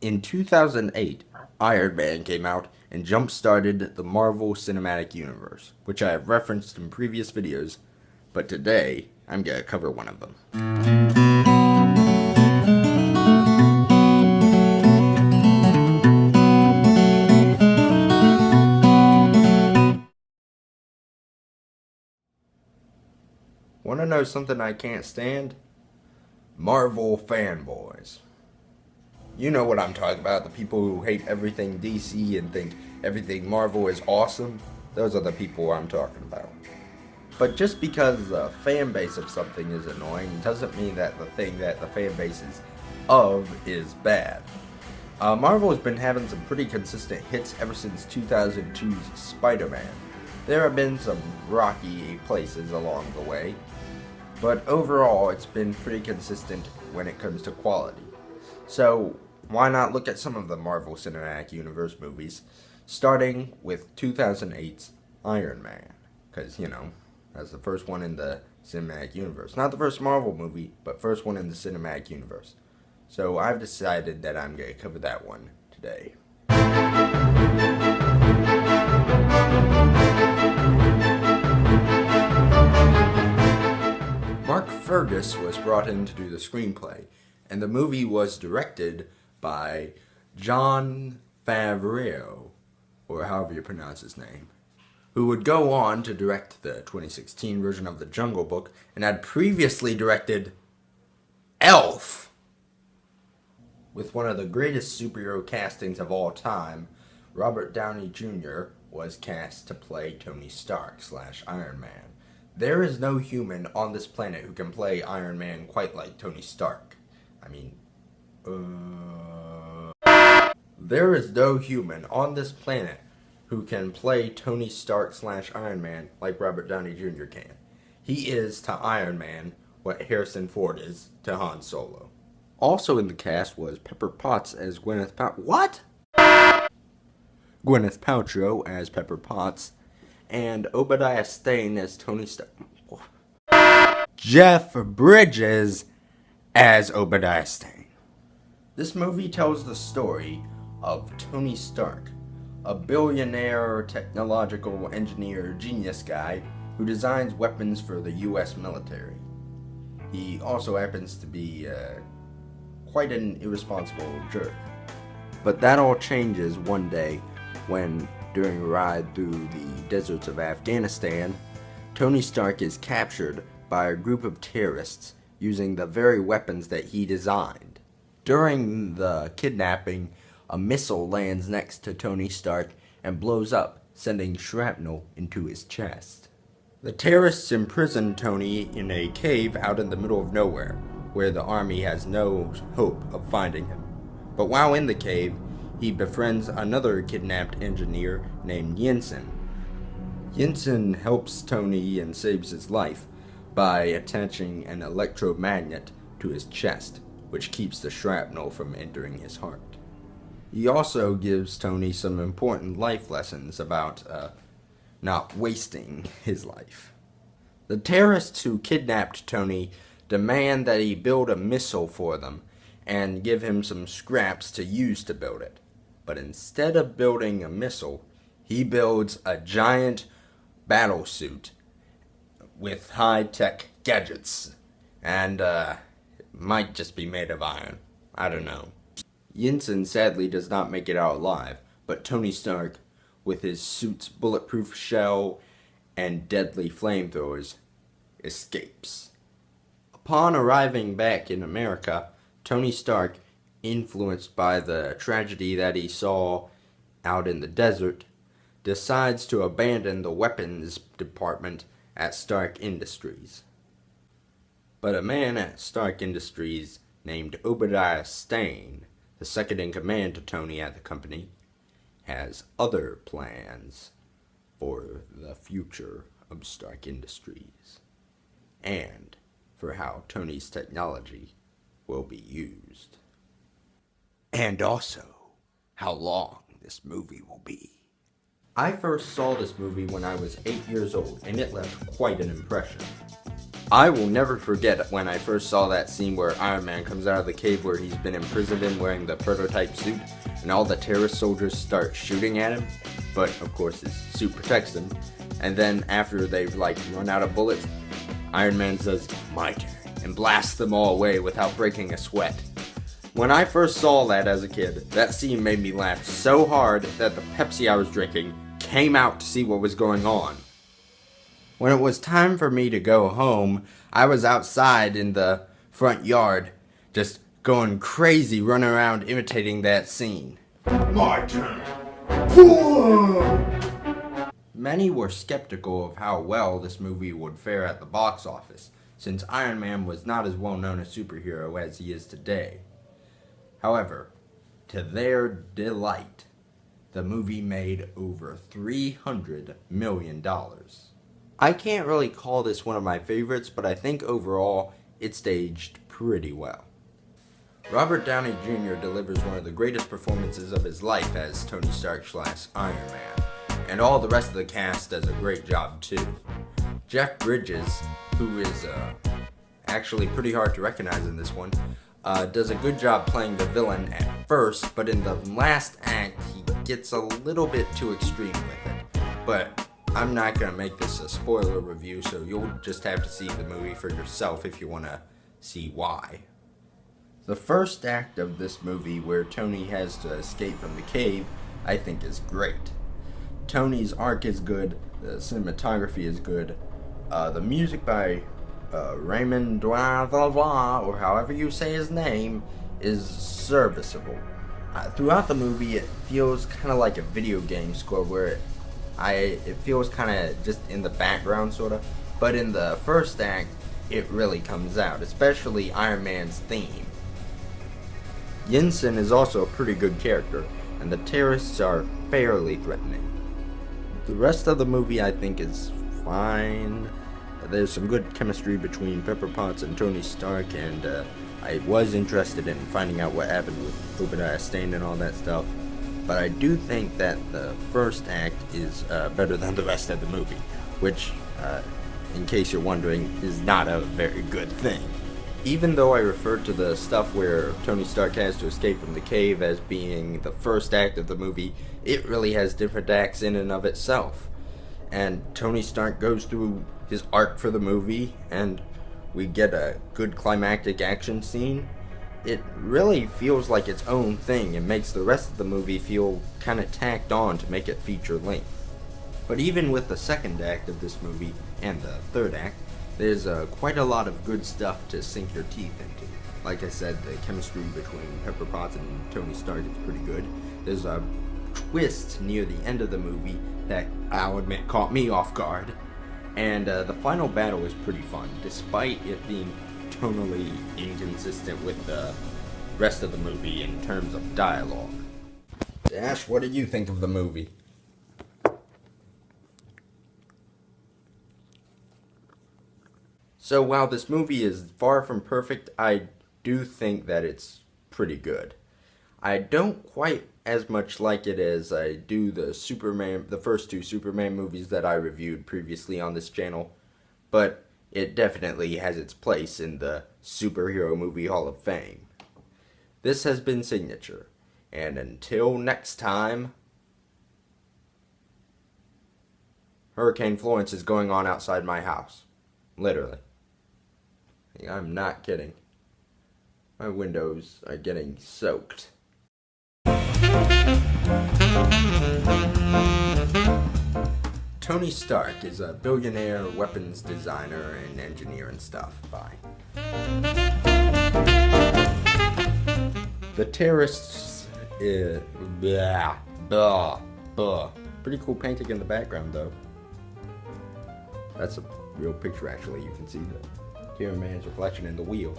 In 2008, Iron Man came out and jump-started the Marvel Cinematic Universe, which I have referenced in previous videos, but today I'm going to cover one of them. Want to know something I can't stand? Marvel fanboys. You know what I'm talking about, the people who hate everything DC and think everything Marvel is awesome. Those are the people I'm talking about. But just because the fan base of something is annoying doesn't mean that the thing that the fan base is of is bad. Marvel has been having some pretty consistent hits ever since 2002's Spider-Man. There have been some rocky places along the way, but overall it's been pretty consistent when it comes to quality. So why not look at some of the Marvel Cinematic Universe movies, starting with 2008's Iron Man, because, you know, that's the first one in the Cinematic Universe. Not the first Marvel movie, but first one in the Cinematic Universe. So I've decided that I'm going to cover that one today. Mark Fergus was brought in to do the screenplay, and the movie was directed by Jon Favreau, or however you pronounce his name, who would go on to direct the 2016 version of The Jungle Book and had previously directed Elf. With one of the greatest superhero castings of all time, Robert Downey Jr. was cast to play Tony Stark / Iron Man. There is no human on this planet who can play Iron Man quite like Tony Stark. There is no human on this planet who can play Tony Stark / Iron Man like Robert Downey Jr. can. He is to Iron Man what Harrison Ford is to Han Solo. Also in the cast was Pepper Potts as Gwyneth Paltrow as Pepper Potts, and Obadiah Stane as Tony Stark. Jeff Bridges as Obadiah Stane. This movie tells the story of Tony Stark, a billionaire technological engineer genius guy who designs weapons for the US military. He also happens to be quite an irresponsible jerk. But that all changes one day when, during a ride through the deserts of Afghanistan, Tony Stark is captured by a group of terrorists using the very weapons that he designed. During the kidnapping, a missile lands next to Tony Stark and blows up, sending shrapnel into his chest. The terrorists imprison Tony in a cave out in the middle of nowhere, where the army has no hope of finding him. But while in the cave, he befriends another kidnapped engineer named Yinsen. Yinsen helps Tony and saves his life by attaching an electromagnet to his chest, which keeps the shrapnel from entering his heart. He also gives Tony some important life lessons about not wasting his life. The terrorists who kidnapped Tony demand that he build a missile for them and give him some scraps to use to build it. But instead of building a missile, he builds a giant battle suit with high-tech gadgets. And it might just be made of iron. I don't know. Yinsen sadly does not make it out alive, but Tony Stark, with his suit's bulletproof shell and deadly flamethrowers, escapes. Upon arriving back in America, Tony Stark, influenced by the tragedy that he saw out in the desert, decides to abandon the weapons department at Stark Industries. But a man at Stark Industries named Obadiah Stane, the second in command to Tony at the company, has other plans for the future of Stark Industries and for how Tony's technology will be used. And also, how long this movie will be. I first saw this movie when I was 8 years old, and it left quite an impression. I will never forget when I first saw that scene where Iron Man comes out of the cave where he's been imprisoned in wearing the prototype suit, and all the terrorist soldiers start shooting at him, but of course his suit protects them, and then after they've run out of bullets, Iron Man says, "My turn," and blasts them all away without breaking a sweat. When I first saw that as a kid, that scene made me laugh so hard that the Pepsi I was drinking came out to see what was going on. When it was time for me to go home, I was outside in the front yard, just going crazy, running around imitating that scene. My turn. Many were skeptical of how well this movie would fare at the box office, since Iron Man was not as well known a superhero as he is today. However, to their delight, the movie made over $300 million. I can't really call this one of my favorites, but I think overall it staged pretty well. Robert Downey Jr. delivers one of the greatest performances of his life as Tony Stark / Iron Man, and all the rest of the cast does a great job too. Jeff Bridges, who is actually pretty hard to recognize in this one, does a good job playing the villain at first, but in the last act he gets a little bit too extreme with it. But I'm not going to make this a spoiler review, so you'll just have to see the movie for yourself if you want to see why. The first act of this movie, where Tony has to escape from the cave, I think is great. Tony's arc is good, the cinematography is good, the music by Raymond Doivavois, or however you say his name, is serviceable. Throughout the movie, it feels kind of like a video game score where it feels kind of just in the background, sort of. But in the first act, it really comes out, especially Iron Man's theme. Yinsen is also a pretty good character, and the terrorists are fairly threatening. The rest of the movie, I think, is fine. There's some good chemistry between Pepper Potts and Tony Stark, and I was interested in finding out what happened with Obadiah Stane and all that stuff. But I do think that the first act is better than the rest of the movie, which, in case you're wondering, is not a very good thing. Even though I referred to the stuff where Tony Stark has to escape from the cave as being the first act of the movie, it really has different acts in and of itself. And Tony Stark goes through his arc for the movie, and we get a good climactic action scene. It really feels like its own thing and makes the rest of the movie feel kind of tacked on to make it feature length. But even with the second act of this movie and the third act, there's quite a lot of good stuff to sink your teeth into. Like I said, the chemistry between Pepper Potts and Tony Stark is pretty good. There's a twist near the end of the movie that, I'll admit, caught me off guard. And the final battle is pretty fun, despite it being tonally inconsistent with the rest of the movie in terms of dialogue. Dash, what did you think of the movie? So while this movie is far from perfect, I do think that it's pretty good. I don't quite as much like it as I do the first two Superman movies that I reviewed previously on this channel, but it definitely has its place in the Superhero Movie Hall of Fame. This has been Signature, and until next time, Hurricane Florence is going on outside my house. Literally. I'm not kidding. My windows are getting soaked. Tony Stark is a billionaire weapons designer and engineer and stuff. Bye. The terrorists, pretty cool painting in the background though. That's a real picture actually. You can see the Iron Man's reflection in the wheel.